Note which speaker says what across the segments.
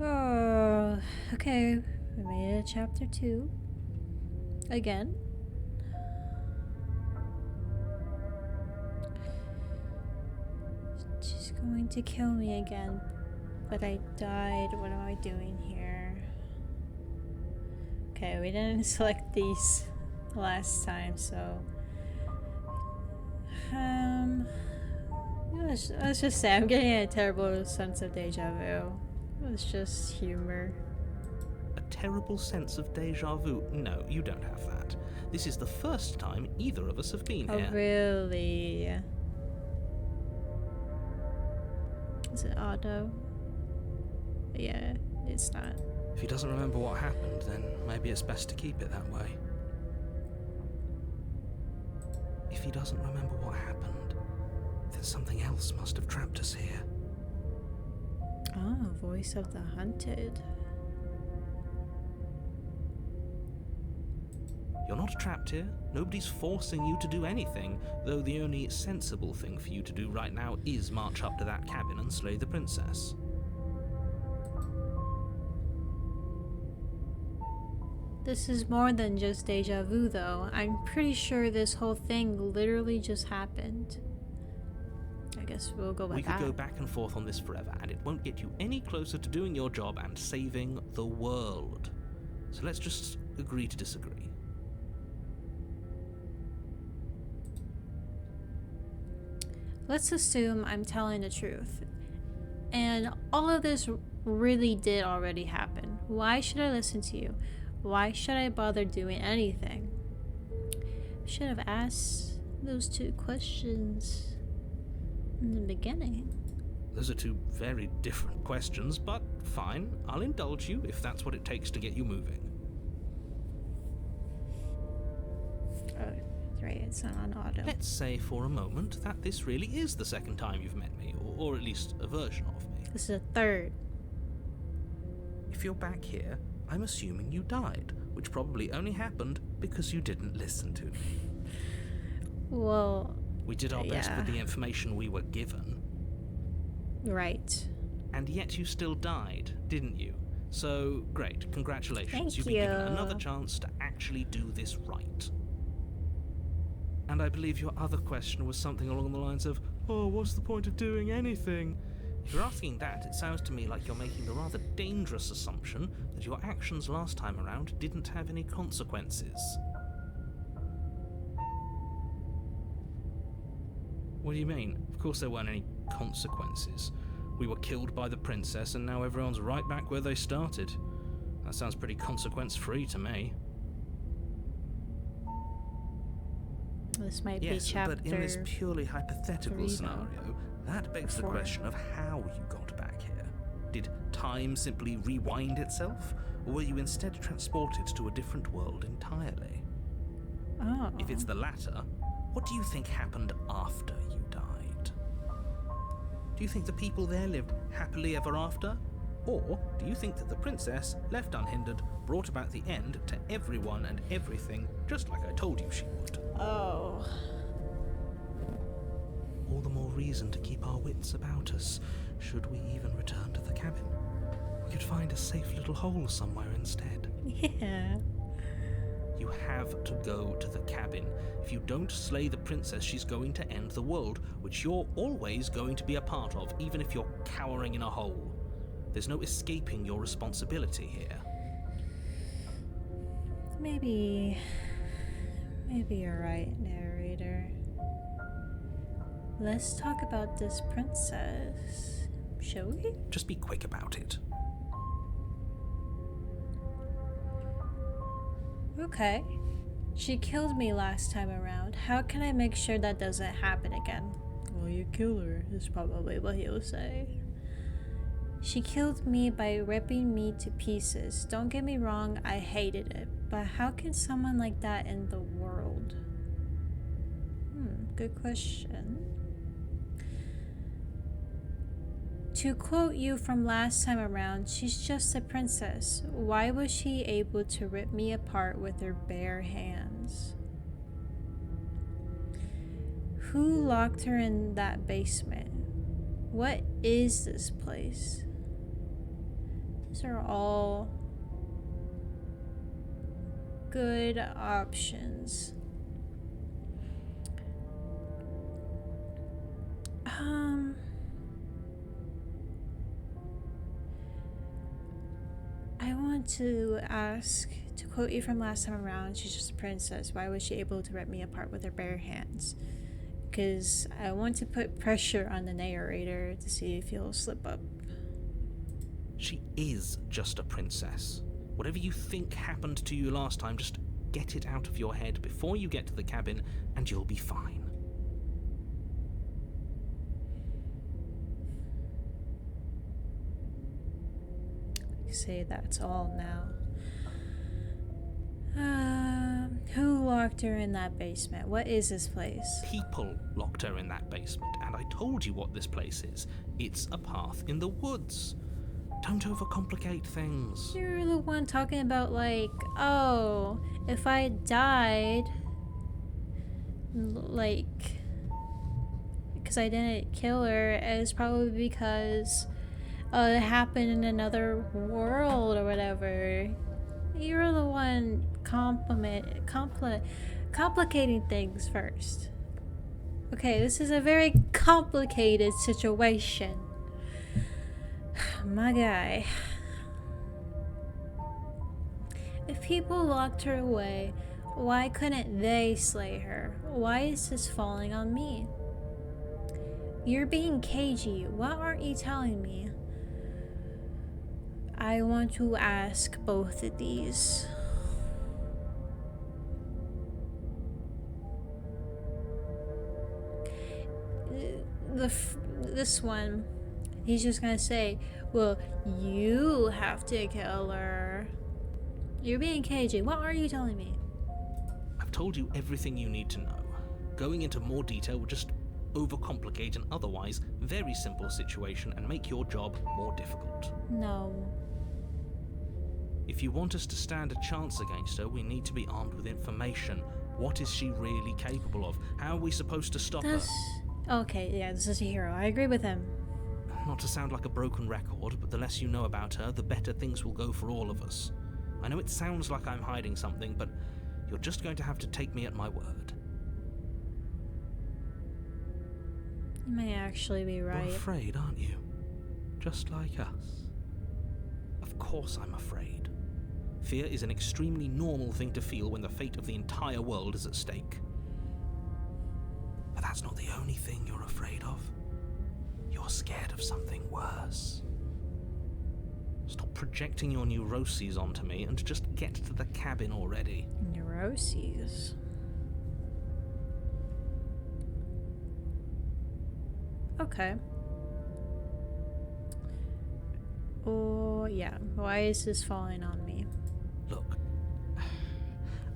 Speaker 1: Oh, okay. We made it to chapter 2. Again. She's going to kill me again. But I died. What am I doing here? Okay, we didn't select these last time, so... let's just say I'm getting a terrible sense of deja vu. It's just humor.
Speaker 2: A terrible sense of deja vu? No, you don't have that. This is the first time either of us have been
Speaker 1: Oh,
Speaker 2: here.
Speaker 1: really? Is it Otto? Yeah, it's not.
Speaker 2: If he doesn't remember what happened, then maybe it's best to keep it that way. If he doesn't remember what happened, then something else must have trapped us here.
Speaker 1: Oh, voice of the hunted.
Speaker 2: You're not trapped here. Nobody's forcing you to do anything, though the only sensible thing for you to do right now is march up to that cabin and slay the princess.
Speaker 1: This is more than just deja vu, though. I'm pretty sure this whole thing literally just happened. I guess we'll go with that.
Speaker 2: We could go back and forth on this forever, and it won't get you any closer to doing your job and saving the world. So let's just agree to disagree.
Speaker 1: Let's assume I'm telling the truth. And all of this really did already happen. Why should I listen to you? Why should I bother doing anything? Should have asked those 2 questions in the beginning.
Speaker 2: Those are 2 very different questions, but fine, I'll indulge you if that's what it takes to get you moving.
Speaker 1: Oh, right, it's not on auto.
Speaker 2: Let's say for a moment that this really is the second time you've met me, or at least a version of me.
Speaker 1: This is a 3rd.
Speaker 2: If you're back here, I'm assuming you died, which probably only happened because you didn't listen to me.
Speaker 1: Well,
Speaker 2: we did our best with the information we were given.
Speaker 1: Right.
Speaker 2: And yet you still died, didn't you? So, great, congratulations.
Speaker 1: Thank
Speaker 2: You've been given another chance to actually do this right. And I believe your other question was something along the lines of, oh, what's the point of doing anything? If you're asking that, it sounds to me like you're making the rather dangerous assumption that your actions last time around didn't have any consequences. What do you mean? Of course there weren't any consequences. We were killed by the princess and now everyone's right back where they started. That sounds pretty consequence-free to me.
Speaker 1: This might be chapter...
Speaker 2: Yes, but in this purely hypothetical scenario, that begs the question of how you got back here. Did time simply rewind itself, or were you instead transported to a different world entirely?
Speaker 1: Oh.
Speaker 2: If it's the latter, what do you think happened after you died? Do you think the people there lived happily ever after? Or do you think that the princess, left unhindered, brought about the end to everyone and everything, just like I told you she would?
Speaker 1: Oh.
Speaker 2: All the more reason to keep our wits about us, should we even return to the cabin. We could find a safe little hole somewhere instead.
Speaker 1: Yeah.
Speaker 2: You have to go to the cabin. If you don't slay the princess, she's going to end the world, which you're always going to be a part of, even if you're cowering in a hole. There's no escaping your responsibility here.
Speaker 1: Maybe you're right, narrator. Let's talk about this princess, shall we?
Speaker 2: Just be quick about it.
Speaker 1: Okay. She killed me last time around. How can I make sure that doesn't happen again? Well, you kill her, is probably what he'll say. She killed me by ripping me to pieces. Don't get me wrong, I hated it. But how can someone like that end the world? Good question. To quote you from last time around, she's just a princess. Why was she able to rip me apart with her bare hands? Who locked her in that basement? What is this place? These are all good options. I want to ask, to quote you from last time around, she's just a princess. Why was she able to rip me apart with her bare hands? Because I want to put pressure on the narrator to see if he'll slip up.
Speaker 2: She is just a princess. Whatever you think happened to you last time, just get it out of your head before you get to the cabin and you'll be fine.
Speaker 1: Say that's all now. Who locked her in that basement? What is this place?
Speaker 2: People locked her in that basement, and I told you what this place is. It's a path in the woods. Don't overcomplicate things.
Speaker 1: You're the one talking about, like, oh, if I died, like, because I didn't kill her, it's probably because it happened in another world or whatever. You're the one complicating things first. Okay, this is a very complicated situation. My guy. If people locked her away, why couldn't they slay her? Why is this falling on me? You're being cagey. What aren't you telling me? I want to ask both of these. This one, he's just gonna say, well, you have to kill her. You're being cagey. What are you telling me?
Speaker 2: I've told you everything you need to know. Going into more detail would just overcomplicate an otherwise very simple situation and make your job more difficult.
Speaker 1: No.
Speaker 2: If you want us to stand a chance against her, we need to be armed with information. What is she really capable of? How are we supposed to stop her?
Speaker 1: Okay, yeah, this is a hero. I agree with him.
Speaker 2: Not to sound like a broken record, but the less you know about her, the better things will go for all of us. I know it sounds like I'm hiding something, but you're just going to have to take me at my word.
Speaker 1: You may actually be right.
Speaker 2: You're afraid, aren't you? Just like us. Of course I'm afraid. Fear is an extremely normal thing to feel when the fate of the entire world is at stake. But that's not the only thing you're afraid of. You're scared of something worse. Stop projecting your neuroses onto me and just get to the cabin already.
Speaker 1: Neuroses? Okay. Oh, yeah. Why is this falling on me?
Speaker 2: Look,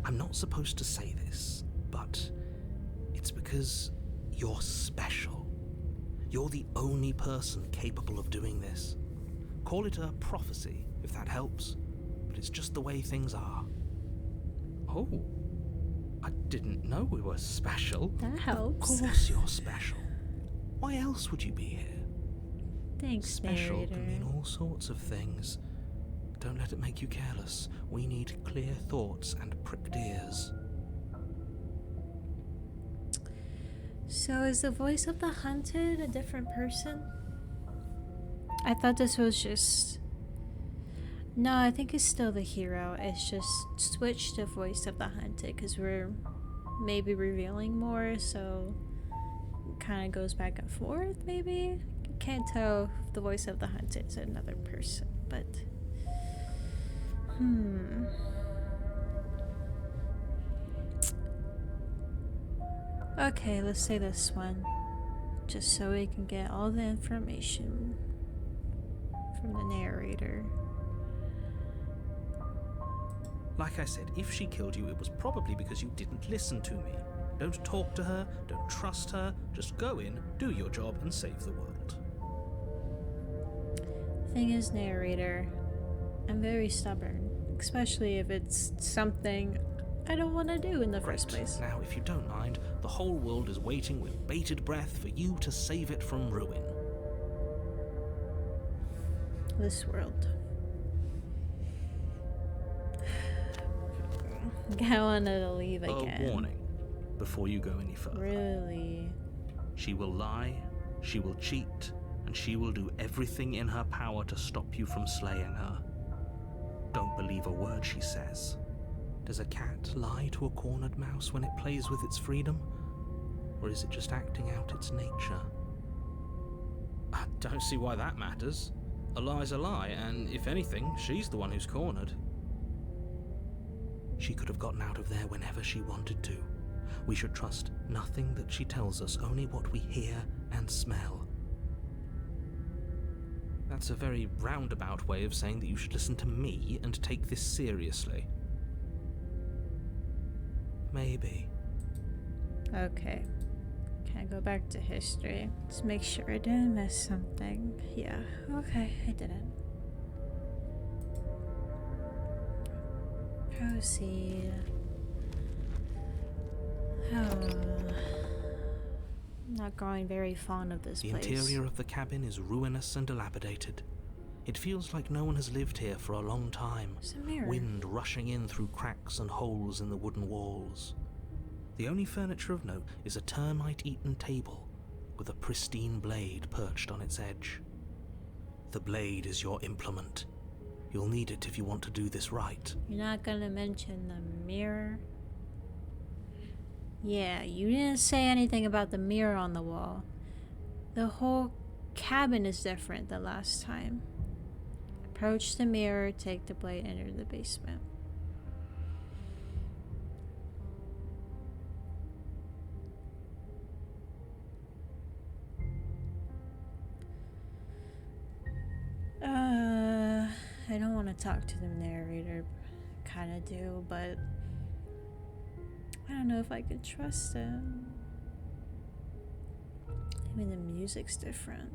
Speaker 2: I'm not supposed to say this, but it's because you're special. You're the only person capable of doing this. Call it a prophecy, if that helps, but it's just the way things are. Oh, I didn't know we were special.
Speaker 1: That helps.
Speaker 2: Of course you're special. Why else would you be here?
Speaker 1: Thanks,
Speaker 2: Special
Speaker 1: narrator.
Speaker 2: can mean all sorts of things. Don't let it make you careless. We need clear thoughts and pricked ears.
Speaker 1: So is the voice of the hunted a different person? I thought this was just... No, I think it's still the hero. It's just switched to voice of the hunted because we're maybe revealing more, so it kind of goes back and forth, maybe? Can't tell if the voice of the hunted is another person, but... Okay, let's say this one. Just so we can get all the information from the narrator.
Speaker 2: Like I said, if she killed you, it was probably because you didn't listen to me. Don't talk to her, don't trust her, just go in, do your job, and save the world.
Speaker 1: Thing is, narrator, I'm very stubborn. Especially if it's something I don't want to do in the first place.
Speaker 2: Now, if you don't mind, the whole world is waiting with bated breath for you to save it from ruin.
Speaker 1: This world. I wanted to leave
Speaker 2: A
Speaker 1: again.
Speaker 2: warning before you go any further.
Speaker 1: Really?
Speaker 2: She will lie, she will cheat, and she will do everything in her power to stop you from slaying her. Don't believe a word she says. Does a cat lie to a cornered mouse when it plays with its freedom? Or is it just acting out its nature? I don't see why that matters. A lie's a lie, and if anything, she's the one who's cornered. She could have gotten out of there whenever she wanted to. We should trust nothing that she tells us, only what we hear and smell. That's a very roundabout way of saying that you should listen to me and take this seriously. Maybe.
Speaker 1: Okay. Can I go back to history? Let's make sure I didn't miss something. Yeah, okay, I didn't. Proceed. Not growing very fond of this
Speaker 2: The
Speaker 1: place.
Speaker 2: interior of the cabin is ruinous and dilapidated. It feels like no one has lived here for a long time.
Speaker 1: There's a mirror.
Speaker 2: Wind rushing in through cracks and holes in the wooden walls. The only furniture of note is a termite-eaten table with a pristine blade perched on its edge. The blade is your implement. You'll need it if you want to do this right.
Speaker 1: You're not gonna mention the mirror? Yeah, you didn't say anything about the mirror on the wall. The whole cabin is different than last time. Approach the mirror, take the blade, enter the basement. I don't want to talk to the narrator. Kind of do, but I don't know if I could trust him. I mean, the music's different,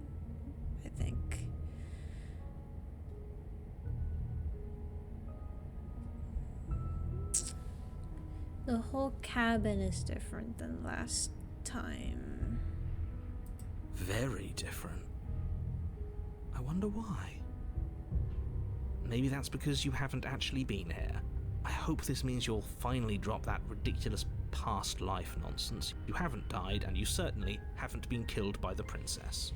Speaker 1: I think. The whole cabin is different than last time.
Speaker 2: Very different. I wonder why. Maybe that's because you haven't actually been here. I hope this means you'll finally drop that ridiculous past life nonsense. You haven't died, and you certainly haven't been killed by the princess.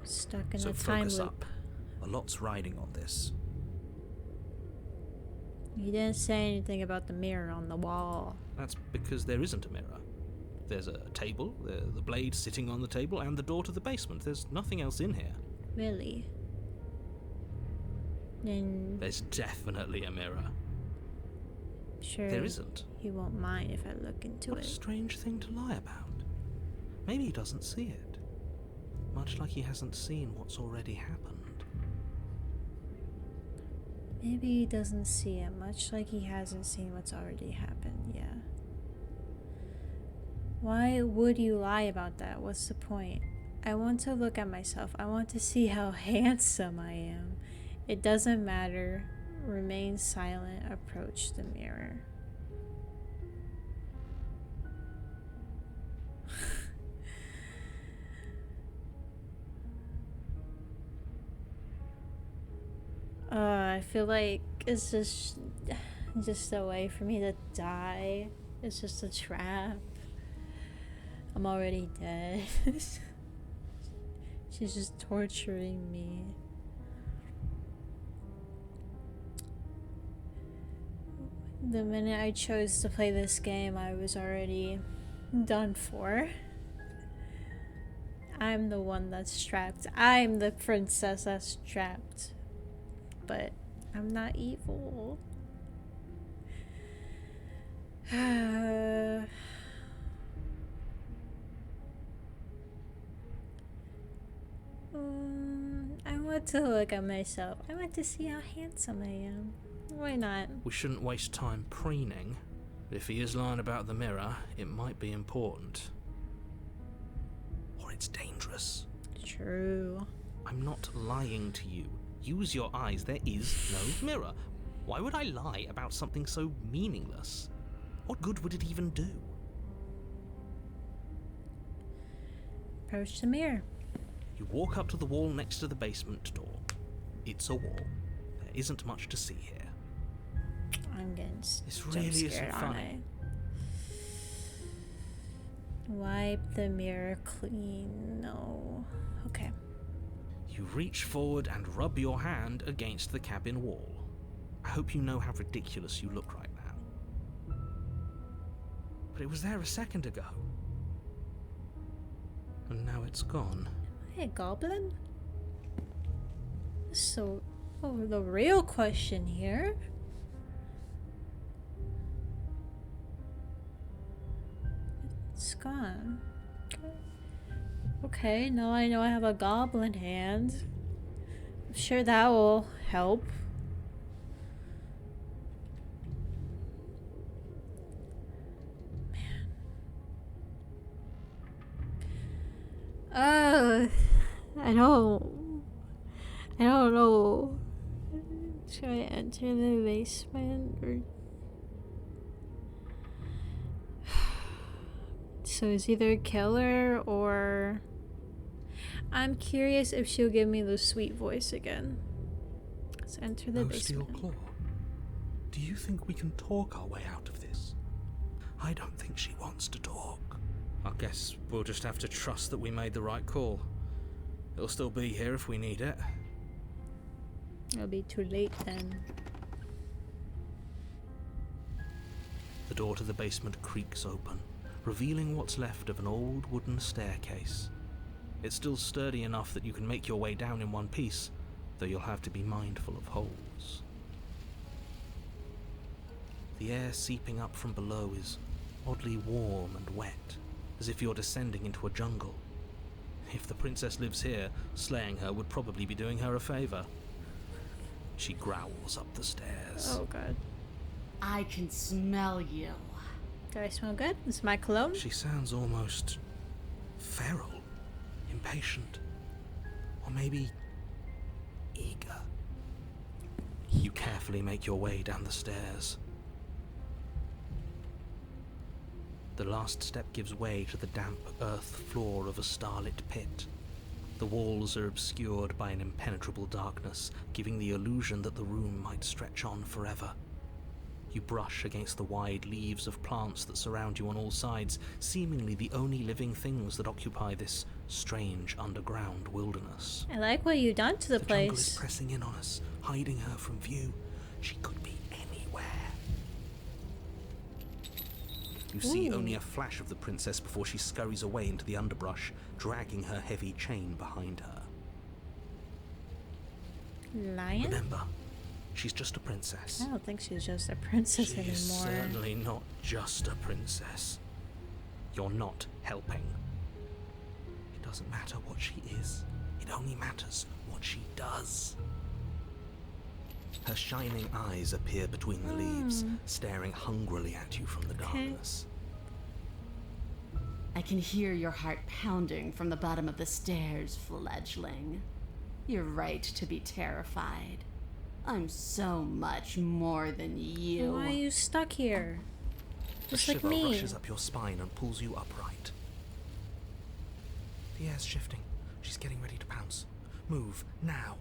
Speaker 1: Stuck in
Speaker 2: So
Speaker 1: a time
Speaker 2: focus
Speaker 1: loop.
Speaker 2: up. A lot's riding on this.
Speaker 1: You didn't say anything about the mirror on the wall.
Speaker 2: That's because there isn't a mirror. There's a table, the blade sitting on the table, and the door to the basement. There's nothing else in here.
Speaker 1: Really? Then
Speaker 2: There's definitely a mirror.
Speaker 1: sure
Speaker 2: There isn't.
Speaker 1: he won't mind if I look into
Speaker 2: What a
Speaker 1: it.
Speaker 2: strange thing to lie about. Maybe he doesn't see it. Much like he hasn't seen what's already happened.
Speaker 1: Maybe he doesn't see it, much like he hasn't seen what's already happened, yeah. Why would you lie about that? What's the point? I want to look at myself. I want to see how handsome I am. It doesn't matter. Remain silent. Approach the mirror. I feel like it's just a way for me to die. It's just a trap. I'm already dead. She's just torturing me. The minute I chose to play this game, I was already done for. I'm the one that's trapped. I'm the princess that's trapped. But I'm not evil. I want to look at myself. I want to see how handsome I am. Why not?
Speaker 2: We shouldn't waste time preening. If he is lying about the mirror, it might be important. Or it's dangerous.
Speaker 1: True.
Speaker 2: I'm not lying to you. Use your eyes. There is no mirror. Why would I lie about something so meaningless? What good would it even do?
Speaker 1: Approach the mirror.
Speaker 2: You walk up to the wall next to the basement door. It's a wall. There isn't much to see here.
Speaker 1: I'm getting
Speaker 2: This
Speaker 1: jump
Speaker 2: really
Speaker 1: scared,
Speaker 2: isn't
Speaker 1: aren't
Speaker 2: funny.
Speaker 1: I? Wipe the mirror clean. No. Okay.
Speaker 2: You reach forward and rub your hand against the cabin wall. I hope you know how ridiculous you look right now. But it was there a second ago. And now it's gone.
Speaker 1: Am I a goblin? So, the real question here. It's gone. Okay, now I know I have a goblin hand. I'm sure that will help. Man. I don't know. Should I enter the basement or? So it's either kill her or. I'm curious if she'll give me the sweet voice again. Let's enter the
Speaker 3: Steel
Speaker 1: basement.
Speaker 3: Claw, do you think we can talk our way out of this? I don't think she wants to talk.
Speaker 2: I guess we'll just have to trust that we made the right call. It'll still be here if we need it.
Speaker 1: It'll be too late then.
Speaker 2: The door to the basement creaks open, revealing what's left of an old wooden staircase. It's still sturdy enough that you can make your way down in one piece, though you'll have to be mindful of holes. The air seeping up from below is oddly warm and wet, as if you're descending into a jungle. If the princess lives here, slaying her would probably be doing her a favor. She growls up the stairs.
Speaker 1: Oh god.
Speaker 4: I can smell you.
Speaker 1: Do I smell good? This is my cologne?
Speaker 2: She sounds almost
Speaker 3: Feral, impatient, or maybe eager.
Speaker 2: You carefully make your way down the stairs. The last step gives way to the damp earth floor of a starlit pit. The walls are obscured by an impenetrable darkness, giving the illusion that the room might stretch on forever. You brush against the wide leaves of plants that surround you on all sides, seemingly the only living things that occupy this strange underground wilderness.
Speaker 1: I like what you've done to the
Speaker 3: The jungle is
Speaker 1: place.
Speaker 3: pressing in on us, hiding her from view. She could be anywhere.
Speaker 2: You see
Speaker 1: Ooh.
Speaker 2: only a flash of the princess before she scurries away into the underbrush, dragging her heavy chain behind her.
Speaker 1: Lion?
Speaker 2: Remember, she's just a princess.
Speaker 1: I don't think she's just a princess
Speaker 2: She is
Speaker 1: anymore.
Speaker 2: certainly not just a princess. You're not helping.
Speaker 3: It doesn't matter what she is. It only matters what she does.
Speaker 2: Her shining eyes appear between the leaves, staring hungrily at you from the darkness.
Speaker 4: I can hear your heart pounding from the bottom of the stairs, fledgling. You're right to be terrified. I'm so much more than you.
Speaker 1: Why are you stuck here?
Speaker 2: A
Speaker 1: Just like
Speaker 2: shiver
Speaker 1: me.
Speaker 2: rushes up your spine and pulls you upright.
Speaker 3: The air's shifting. She's getting ready to pounce. Move, now.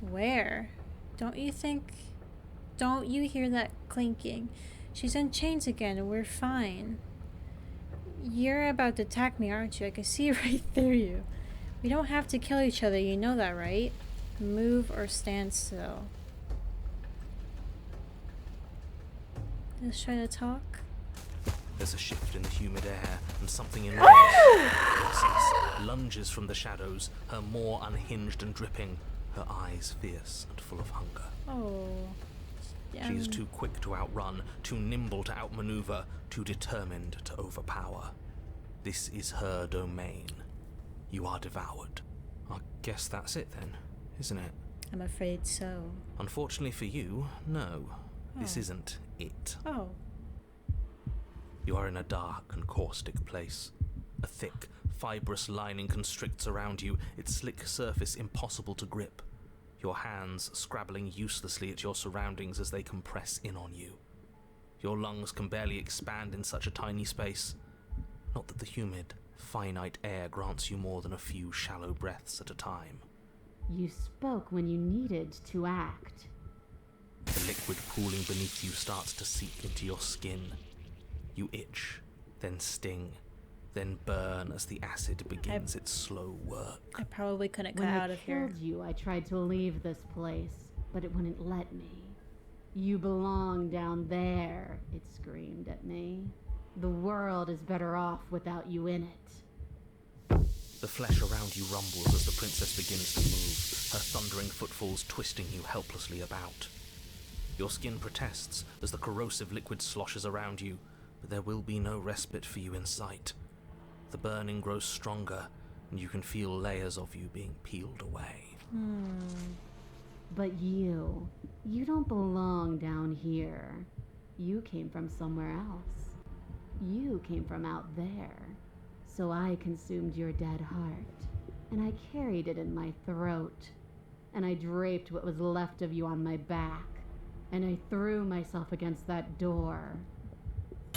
Speaker 1: Where? Don't you hear that clinking? She's in chains again and we're fine. You're about to attack me, aren't you? I can see right through you. We don't have to kill each other, you know that, right? Move or stand still. Let's try to talk.
Speaker 2: There's a shift in the humid air, and something in the lunges from the shadows, her maw unhinged and dripping, her eyes fierce and full of hunger.
Speaker 1: Oh.
Speaker 2: She is too quick to outrun, too nimble to outmaneuver, too determined to overpower. This is her domain. You are devoured. I guess that's it then, isn't it?
Speaker 1: I'm afraid so.
Speaker 2: Unfortunately for you, no. This
Speaker 1: Oh.
Speaker 2: isn't it.
Speaker 1: Oh.
Speaker 2: You are in a dark and caustic place. A thick, fibrous lining constricts around you, its slick surface impossible to grip. Your hands scrabbling uselessly at your surroundings as they compress in on you. Your lungs can barely expand in such a tiny space. Not that the humid, finite air grants you more than a few shallow breaths at a time.
Speaker 4: You spoke when you needed to act.
Speaker 2: The liquid pooling beneath you starts to seep into your skin. You itch, then sting, then burn as the acid begins its slow work.
Speaker 1: I probably couldn't cut
Speaker 4: When
Speaker 1: out
Speaker 4: I
Speaker 1: of here.
Speaker 4: killed you, I tried to leave this place, but it wouldn't let me. You belong down there, it screamed at me. The world is better off without you in it.
Speaker 2: The flesh around you rumbles as the princess begins to move, her thundering footfalls twisting you helplessly about. Your skin protests as the corrosive liquid sloshes around you, but there will be no respite for you in sight. The burning grows stronger, and you can feel layers of you being peeled away.
Speaker 4: But you don't belong down here. You came from somewhere else. You came from out there. So I consumed your dead heart, and I carried it in my throat, and I draped what was left of you on my back, and I threw myself against that door.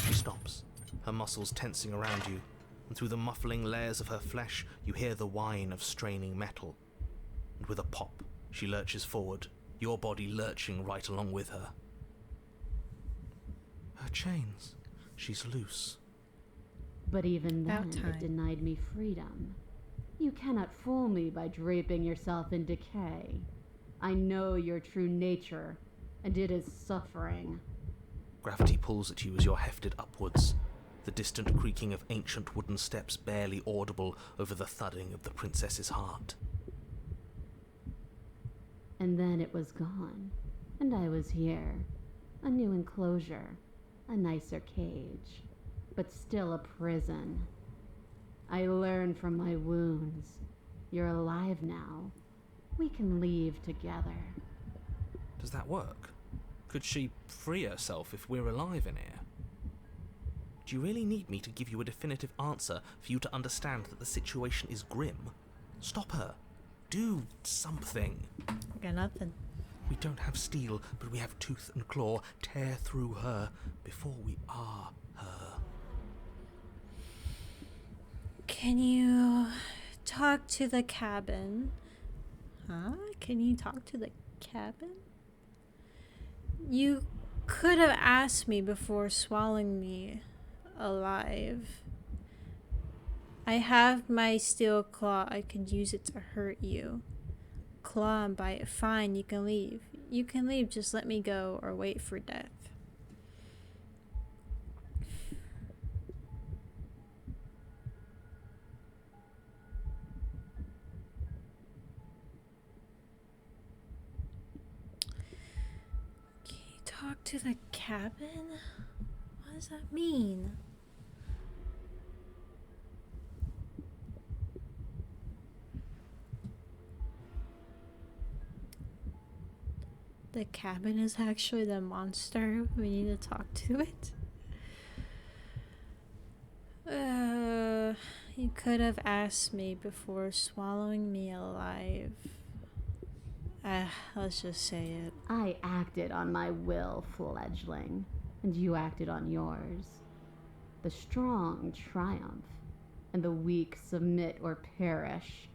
Speaker 2: She stops, her muscles tensing around you, and through the muffling layers of her flesh, you hear the whine of straining metal. And with a pop, she lurches forward, your body lurching right along with her. Her chains. She's loose.
Speaker 4: But even then,
Speaker 1: About time.
Speaker 4: it denied me freedom. You cannot fool me by draping yourself in decay. I know your true nature, and it is suffering.
Speaker 2: Gravity pulls at you as you're hefted upwards, the distant creaking of ancient wooden steps barely audible over the thudding of the princess's heart.
Speaker 4: And then it was gone, and I was here. A new enclosure, a nicer cage, but still a prison. I learned from my wounds. You're alive now. We can leave together.
Speaker 2: Does that work? Could she free herself if we're alive in here? Do you really need me to give you a definitive answer for you to understand that the situation is grim? Stop her. Do something.
Speaker 1: I got nothing.
Speaker 2: We don't have steel, but we have tooth and claw. Tear through her before we are her.
Speaker 1: Can you talk to the cabin? Huh? Can you talk to the cabin? You could have asked me before swallowing me alive. I have my steel claw. I could use it to hurt you. Claw and bite. Fine, you can leave. You can leave. Just let me go or wait for death. Can you talk to the cabin? What does that mean? The cabin is actually the monster. We need to talk to it. You could have asked me before swallowing me alive. Let's just say it.
Speaker 4: I acted on my will, fledgling, and you acted on yours. The strong triumph, and the weak submit or perish.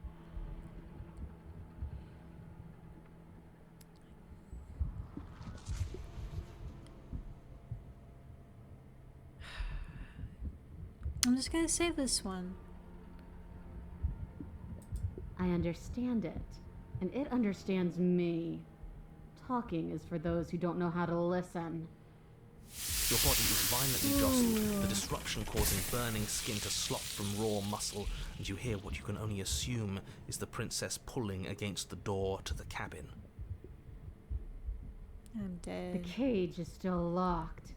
Speaker 1: I'm just gonna say this one.
Speaker 4: I understand it, and it understands me. Talking is for those who don't know how to listen.
Speaker 2: Your body is violently jostled, the disruption causing burning skin to slop from raw muscle, and you hear what you can only assume is the princess pulling against the door to the cabin.
Speaker 1: I'm
Speaker 4: The
Speaker 1: dead.
Speaker 4: cage is still locked.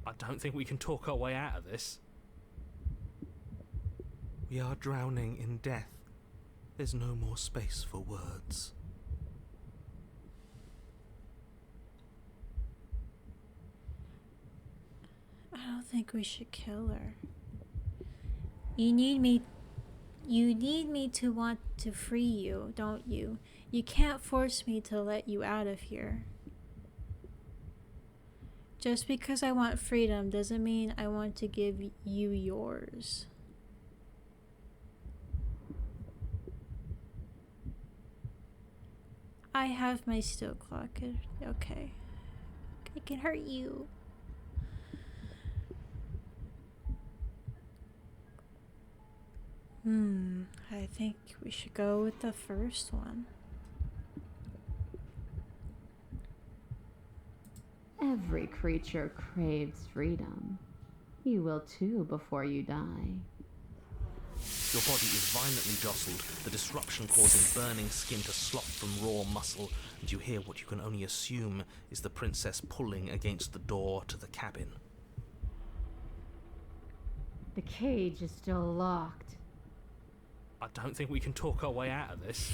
Speaker 2: I don't think we can talk our way out of this. We are drowning in death. There's no more space for words.
Speaker 1: I don't think we should kill her. You need me to want to free you, don't you? You can't force me to let you out of here. Just because I want freedom doesn't mean I want to give you yours. I have my steel claw. Okay. I can hurt you. I think we should go with the first one.
Speaker 4: Every creature craves freedom. You will too before you die.
Speaker 2: Your body is violently jostled, the disruption causing burning skin to slop from raw muscle, and you hear what you can only assume is the princess pulling against the door to the cabin.
Speaker 4: The cage is still locked.
Speaker 2: I don't think we can talk our way out of this.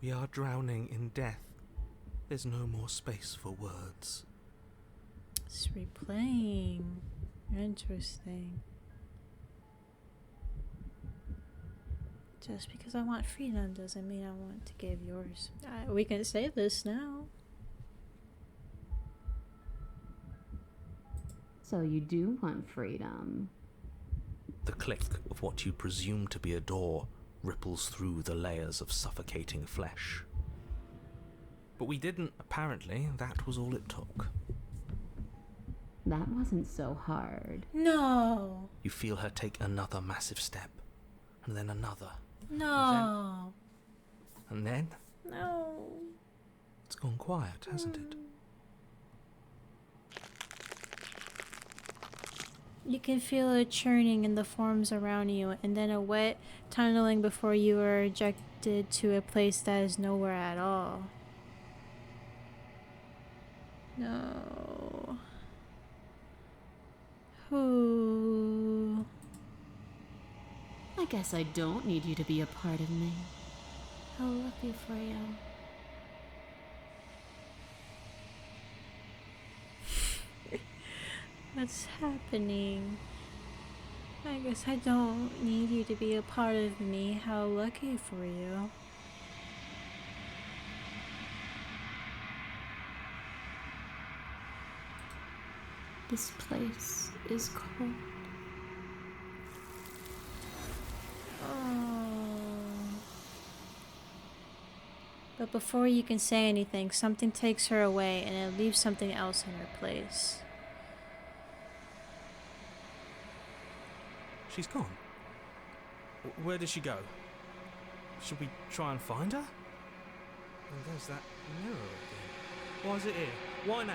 Speaker 3: We are drowning in death. There's no more space for words.
Speaker 1: It's replaying. Interesting. Just because I want freedom doesn't mean I want to give yours. We can save this now.
Speaker 4: So you do want freedom.
Speaker 2: The click of what you presume to be a door ripples through the layers of suffocating flesh. But we didn't, apparently. That was all it took.
Speaker 4: That wasn't so hard.
Speaker 1: No.
Speaker 2: You feel her take another massive step, and then another.
Speaker 1: No.
Speaker 2: And then
Speaker 1: No.
Speaker 3: It's gone quiet, hasn't it?
Speaker 1: You can feel a churning in the forms around you, and then a wet tunneling before you are ejected to a place that is nowhere at all. No. Ooh.
Speaker 4: I guess I don't need you to be a part of me.
Speaker 1: How lucky for you. What's happening? I guess I don't need you to be a part of me. How lucky for you.
Speaker 4: This place is cold.
Speaker 1: But before you can say anything, something takes her away and it leaves something else in her place.
Speaker 2: she's gone. Where did she go? Should we try and find her? And there's that mirror again. Why is it here? Why now?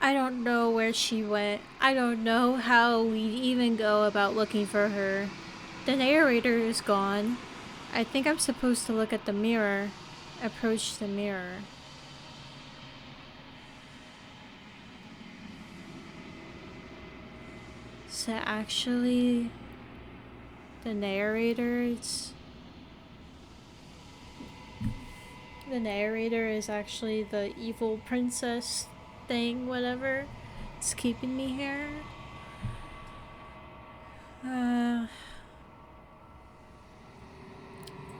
Speaker 1: I don't know where she went. I don't know how we'd even go about looking for her. The narrator is gone. I think I'm supposed to look at the mirror. Approach the mirror. So actually, the narrator is actually the evil princess thing, whatever. It's keeping me here.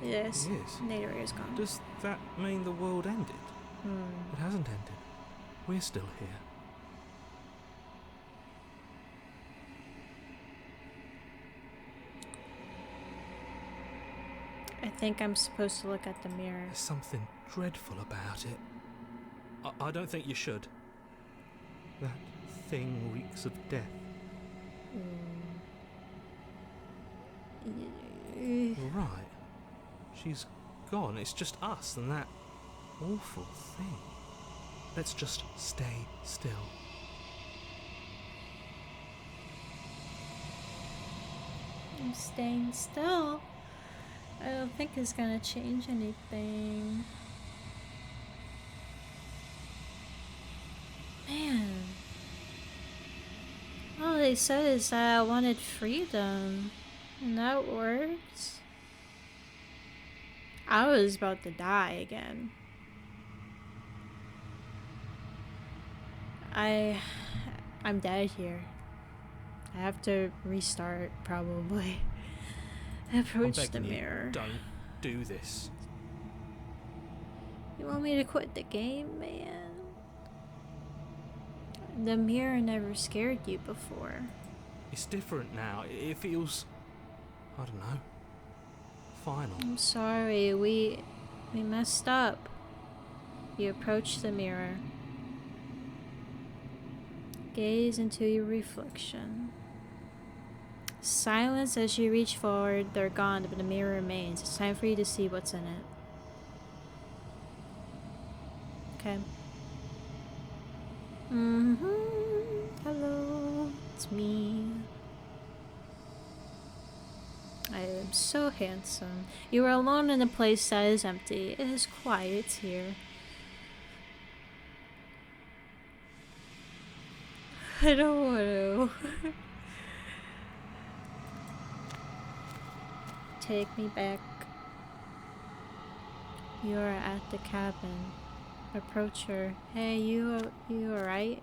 Speaker 1: Yes,
Speaker 2: It is.
Speaker 1: narrator's gone.
Speaker 2: Does that mean the world ended?
Speaker 3: It hasn't ended. We're still here.
Speaker 1: I think I'm supposed to look at the mirror.
Speaker 3: There's something dreadful about it.
Speaker 2: I don't think you should.
Speaker 3: That thing reeks of death.
Speaker 2: You're right. She's gone. It's just us and that awful thing.
Speaker 3: Let's just stay still.
Speaker 1: I'm staying still. I don't think it's gonna change anything. Man. All they said is that I wanted freedom. And that worked. I was about to die again. I'm dead here. I have to restart, probably. Approach
Speaker 2: I'm
Speaker 1: the
Speaker 2: begging
Speaker 1: mirror.
Speaker 2: you, don't do this.
Speaker 1: You want me to quit the game, man? The mirror never scared you before.
Speaker 2: It's different now. It feels
Speaker 3: I don't know, final.
Speaker 1: I'm sorry, we messed up. You approach the mirror. Gaze into your reflection. Silence as you reach forward. They're gone, but the mirror remains. It's time for you to see what's in it. Okay. Hello, it's me. I am so handsome. You are alone in a place that is empty. It is quiet here. I don't want to. Take me back. You are at the cabin. Approach her. Hey, you alright?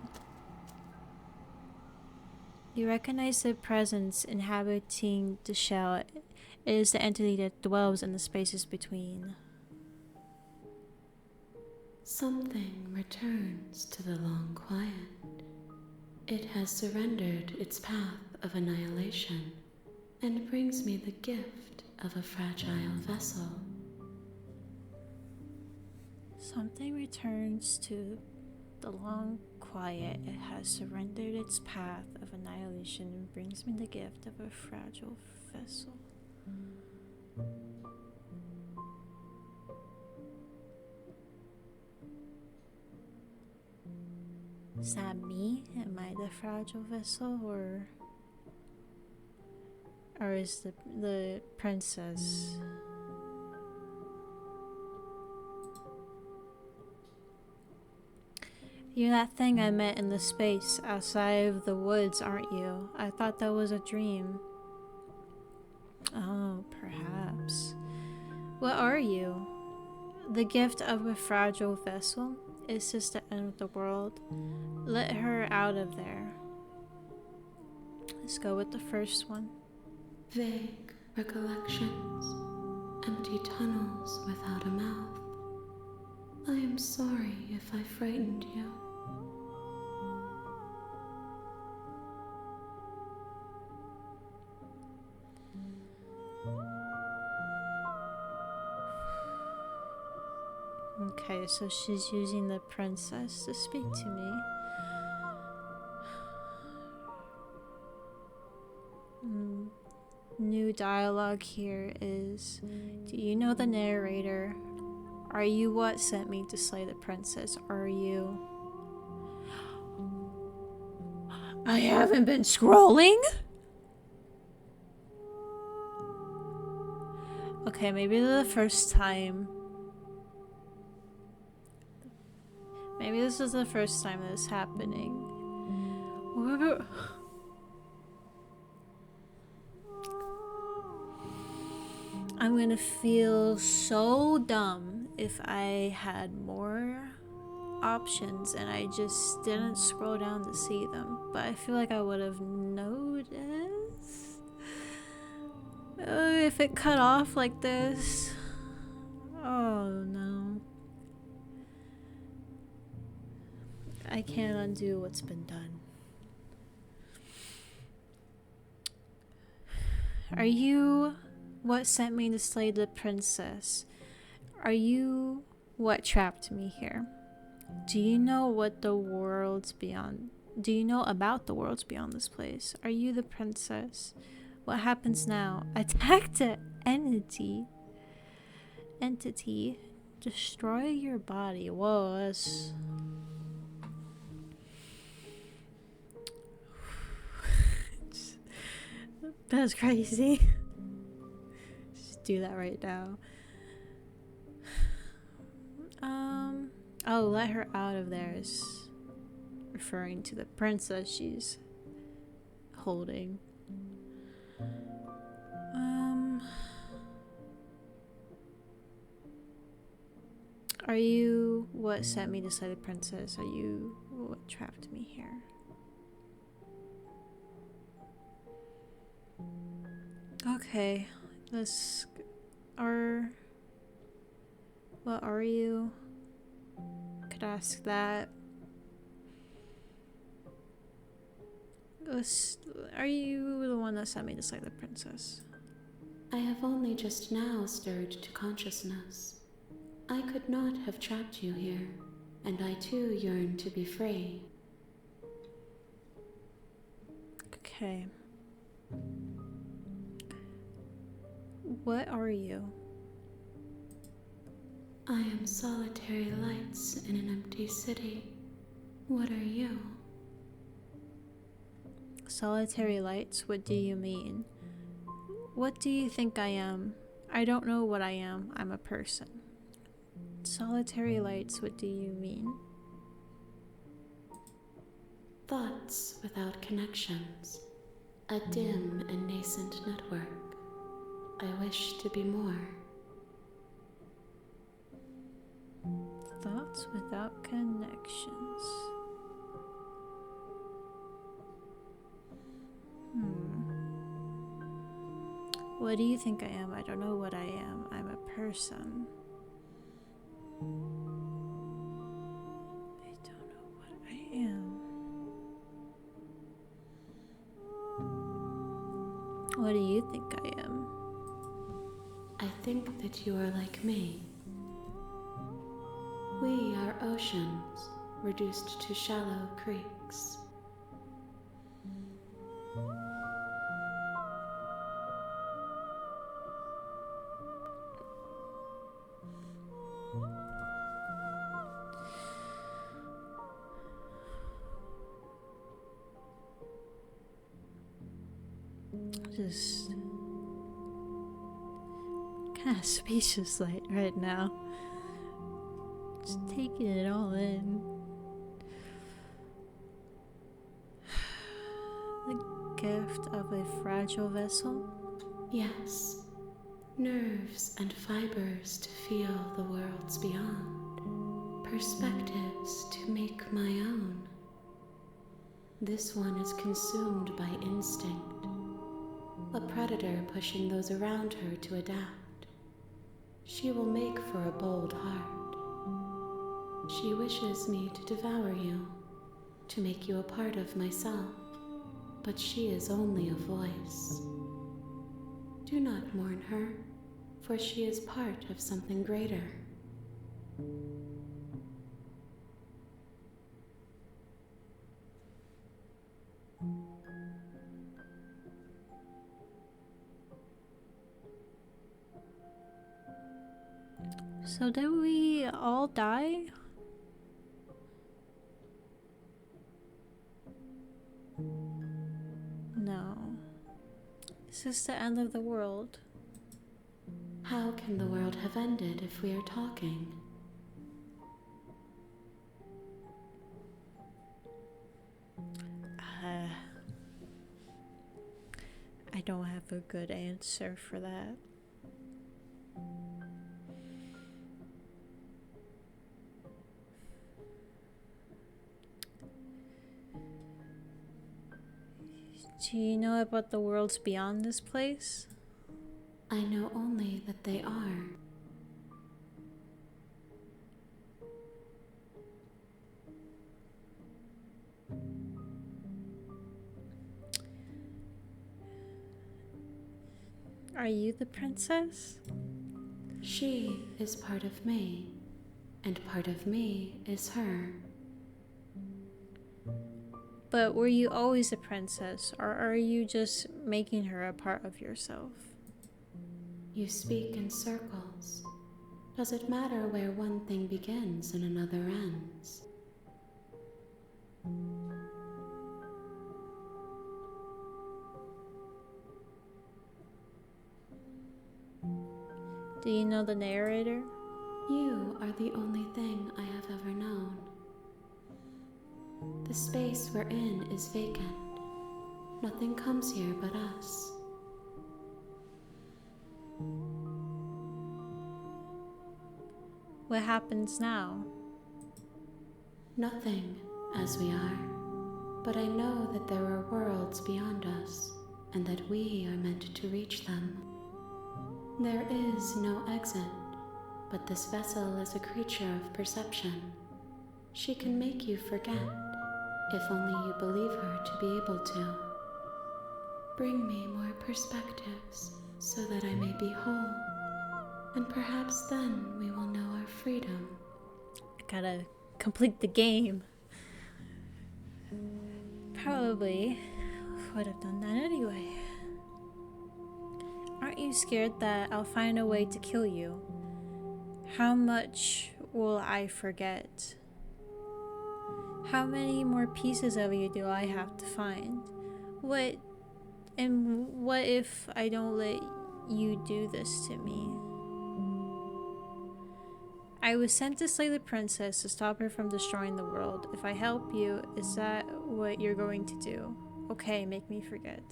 Speaker 1: You recognize the presence inhabiting the shell. It is the entity that dwells in the spaces between.
Speaker 4: Something returns to the long quiet. It has surrendered its path of annihilation and brings me the gift of a fragile vessel.
Speaker 1: Something returns to the long quiet. It has surrendered its path of annihilation and brings me the gift of a fragile vessel. Is that me? Am I the fragile vessel, or is the princess? You're that thing I met in the space outside of the woods, aren't you? I thought that was a dream. Oh, perhaps. What are you? The gift of a fragile vessel? Is this the end of the world? Let her out of there. Let's go with the first one.
Speaker 4: Vague recollections, empty tunnels without a mouth. I am sorry if I frightened you.
Speaker 1: Okay, so she's using the princess to speak to me. New dialogue here is, do you know the narrator? Are you what sent me to slay the princess? Are you? I haven't been scrolling? Okay, maybe the first time. Maybe this is the first time this is happening. I'm gonna feel so dumb if I had more options and I just didn't scroll down to see them. But I feel like I would have noticed. If it cut off like this. Oh no. I can't undo what's been done. Are you what sent me to slay the princess? Are you what trapped me here? Do you know what the world's beyond? Do you know about the worlds beyond this place? Are you the princess? What happens now? Attack the entity. Destroy your body. Whoa, that's crazy. Just do that right now. Oh, let her out of there is referring to the princess she's holding. Are you what sent me to slay the princess? Are you what trapped me here? Okay, let's. What are you? Could ask that. Are you the one that sent me to slay the princess?
Speaker 4: I have only just now stirred to consciousness. I could not have trapped you here, and I too yearn to be free.
Speaker 1: Okay. What are you?
Speaker 4: I am solitary lights in an empty city. What are you?
Speaker 1: Solitary lights? What do you mean? What do you think I am? I don't know what I am. I'm a person. Solitary lights, what do you mean?
Speaker 4: Thoughts without connections. A dim and nascent network. I wish to be more.
Speaker 1: Thoughts without connections. What do you think I am? I don't know what I am. I'm a person. I don't know what I am. What do you think I am?
Speaker 4: I think that you are like me. We are oceans, reduced to shallow creeks.
Speaker 1: Just kind of speechless right now. Just taking it all in. The gift of a fragile vessel.
Speaker 4: Yes, nerves and fibers to feel the worlds beyond, perspectives to make my own. This one is consumed by instinct, a predator pushing those around her to adapt. She will make for a bold heart. She wishes me to devour you, to make you a part of myself, but she is only a voice. Do not mourn her, for she is part of something greater.
Speaker 1: So did we all die? No. Is this the end of the world?
Speaker 4: How can the world have ended if we are talking?
Speaker 1: I don't have a good answer for that. Do you know about the worlds beyond this place?
Speaker 4: I know only that they are.
Speaker 1: Are you the princess?
Speaker 4: She is part of me, and part of me is her.
Speaker 1: But were you always a princess, or are you just making her a part of yourself?
Speaker 4: You speak in circles. Does it matter where one thing begins and another ends?
Speaker 1: Do you know the narrator?
Speaker 4: You are the only thing I have ever known. The space we're in is vacant. Nothing comes here but us.
Speaker 1: What happens now?
Speaker 4: Nothing, as we are. But I know that there are worlds beyond us, and that we are meant to reach them. There is no exit, but this vessel is a creature of perception. She can make you forget, if only you believe her to be able to. Bring me more perspectives, so that I may be whole, and perhaps then we will know our freedom.
Speaker 1: I gotta complete the game. Probably would have done that anyway. Aren't you scared that I'll find a way to kill you? How much will I forget? How many more pieces of you do I have to find? What if I don't let you do this to me? I was sent to slay the princess to stop her from destroying the world. If I help you, is that what you're going to do? Okay, make me forget.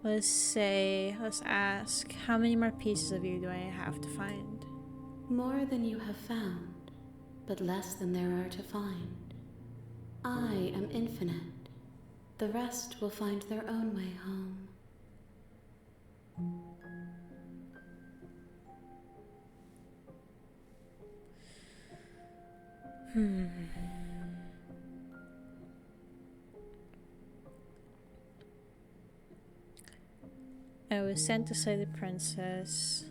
Speaker 1: Let's ask, how many more pieces of you do I have to find?
Speaker 4: More than you have found, but less than there are to find. I am infinite. The rest will find their own way home.
Speaker 1: I was sent to slay the princess.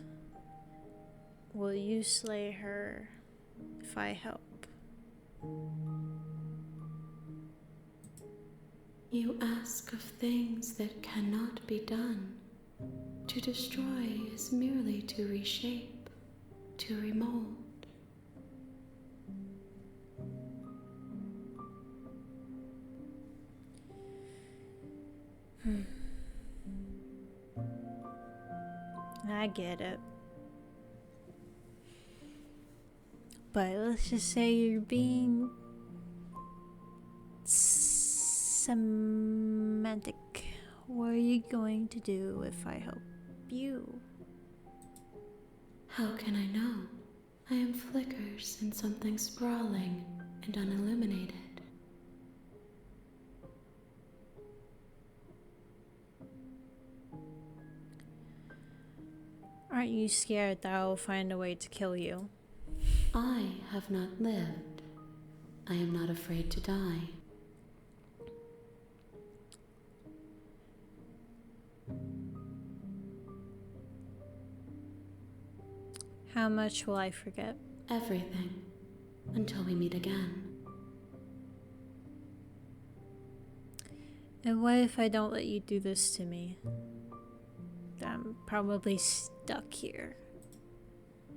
Speaker 1: Will you slay her if I help?
Speaker 4: You ask of things that cannot be done. To destroy is merely to reshape, to remold.
Speaker 1: I get it. But let's just say you're being semantic. What are you going to do if I help you?
Speaker 4: How can I know? I am flickers in something sprawling and unilluminated.
Speaker 1: Aren't you scared that I will find a way to kill you?
Speaker 4: I have not lived. I am not afraid to die.
Speaker 1: How much will I forget?
Speaker 4: Everything, until we meet again.
Speaker 1: And what if I don't let you do this to me? I'm probably stuck here.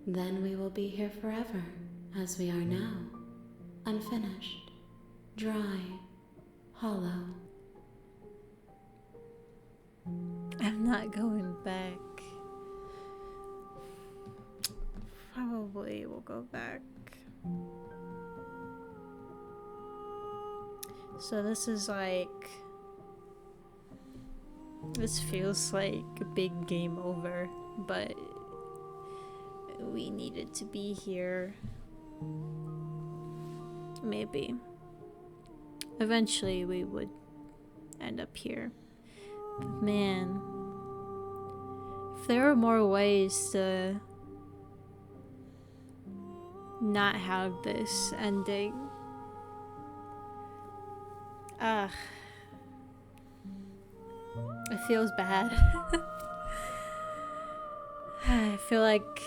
Speaker 4: Then we will be here forever, as we are now. Unfinished, dry, hollow.
Speaker 1: I'm not going back. Probably will go back. So this feels like a big game over, but we needed to be here. Maybe. Eventually we would end up here. But man, if there were more ways to not have this ending. It feels bad. I feel like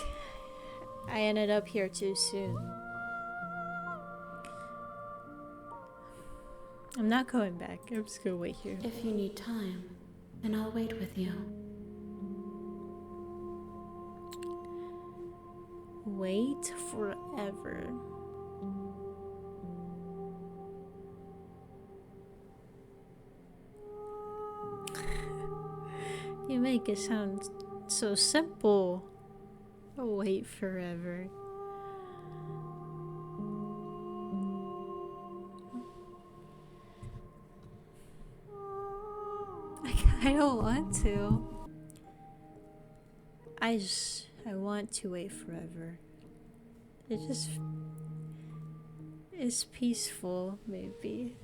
Speaker 1: I ended up here too soon. I'm not going back. I'm just gonna wait here.
Speaker 4: If you need time, then I'll wait with you.
Speaker 1: Wait forever. You make it sound so simple. Wait forever. I don't want to. I want to wait forever. It's peaceful, maybe.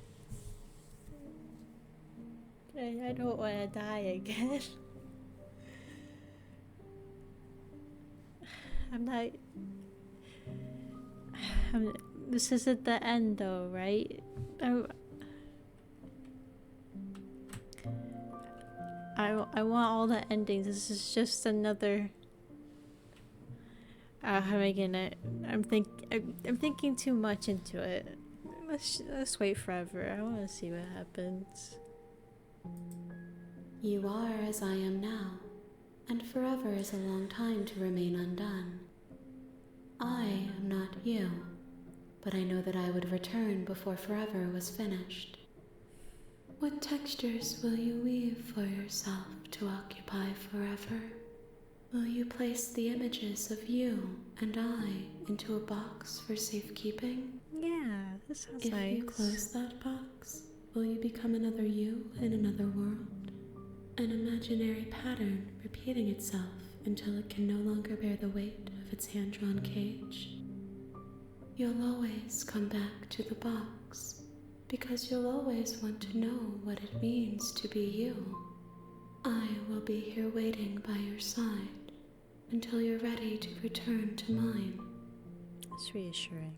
Speaker 1: I don't want to die again. This isn't the end though, right? I want all the endings. This is just another. I'm making it. I'm thinking too much into it. Let's wait forever. I want to see what happens.
Speaker 4: You are as I am now, and forever is a long time to remain undone. I am not you, but I know that I would return before forever was finished. What textures will you weave for yourself to occupy forever? Will you place the images of you and I into a box for safekeeping?
Speaker 1: Yeah, this sounds
Speaker 4: If
Speaker 1: nice.
Speaker 4: you close that box, will you become another you in another world? An imaginary pattern repeating itself until it can no longer bear the weight of its hand-drawn cage? You'll always come back to the box, because you'll always want to know what it means to be you. I will be here waiting by your side until you're ready to return to mine.
Speaker 1: It's reassuring.